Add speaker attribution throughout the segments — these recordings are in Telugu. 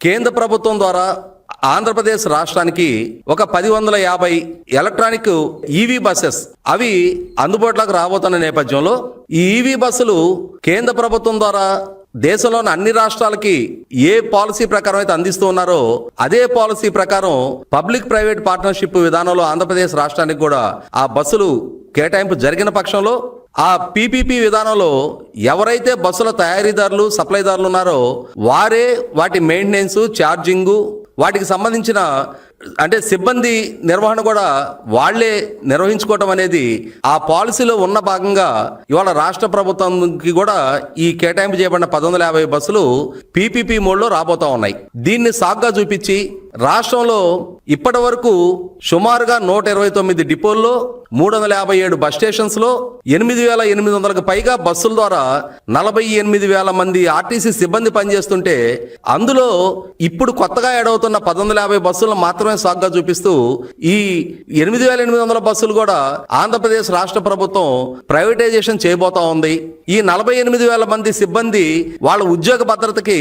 Speaker 1: కేంద్ర ప్రభుత్వం ద్వారా ఆంధ్రప్రదేశ్ రాష్ట్రానికి ఒక 1050 ఎలక్ట్రానిక్ ఈవీ బస్సెస్ అవి అందుబాటులోకి రాబోతున్న నేపథ్యంలో ఈ ఈవీ బస్సులు కేంద్ర ప్రభుత్వం ద్వారా దేశంలోని అన్ని రాష్ట్రాలకి ఏ పాలసీ ప్రకారం అయితే అందిస్తూ ఉన్నారో అదే పాలసీ ప్రకారం పబ్లిక్ ప్రైవేట్ పార్ట్నర్షిప్ విధానంలో ఆంధ్రప్రదేశ్ రాష్ట్రానికి కూడా ఆ బస్సులు కేటాయింపు జరిగిన పక్షంలో ఆ పీపీపీ విధానంలో ఎవరైతే బస్సుల తయారీదారులు సప్లైదారులు ఉన్నారో వారే వాటి మెయింటెనెన్స్ ఛార్జింగు వాటికి సంబంధించిన అంటే సిబ్బంది నిర్వహణ కూడా వాళ్లే నిర్వహించుకోవటం అనేది ఆ పాలసీలో ఉన్న భాగంగా ఇవాళ రాష్ట్ర ప్రభుత్వానికి కూడా ఈ కేటాయింపు చేయబడిన 1150 బస్సులు పీపీపీ మోడ్లో రాబోతా ఉన్నాయి. దీన్ని సాగ్గా చూపించి రాష్ట్రంలో ఇప్పటి వరకు సుమారుగా 129 డిపోల్లో 357 బస్ స్టేషన్స్ లో 8,800కు పైగా బస్సుల ద్వారా 48,000 మంది ఆర్టీసీ సిబ్బంది పనిచేస్తుంటే అందులో ఇప్పుడు కొత్తగా యాడ్ అవుతున్న 1150 బస్సులను మాత్రమే సాగ్గా చూపిస్తూ ఈ 8,800 బస్సులు కూడా ఆంధ్రప్రదేశ్ రాష్ట్ర ప్రభుత్వం ప్రైవేటైజేషన్ చేయబోతా ఉంది. ఈ 48,000 మంది సిబ్బంది వాళ్ళ ఉద్యోగ భద్రతకి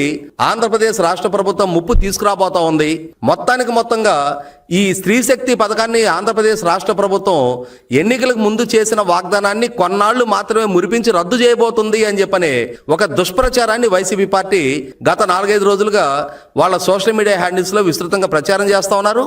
Speaker 1: ఆంధ్రప్రదేశ్ రాష్ట్ర ప్రభుత్వం ముప్పు తీసుకురాబోతా ఉంది. మొత్తంగా ఈ స్త్రీ శక్తి పథకాన్ని ఆంధ్రప్రదేశ్ రాష్ట్ర ప్రభుత్వం ఎన్నికలకు ముందు చేసిన వాగ్దానాన్ని కొన్నాళ్లు మాత్రమే మురిపించి రద్దు చేయబోతుంది అని చెప్పనే ఒక దుష్ప్రచారాన్ని వైసీపీ పార్టీ గత 4-5 రోజులుగా వాళ్ళ సోషల్ మీడియా హ్యాండిల్స్ లో విస్తృతంగా ప్రచారం చేస్తా ఉన్నారు.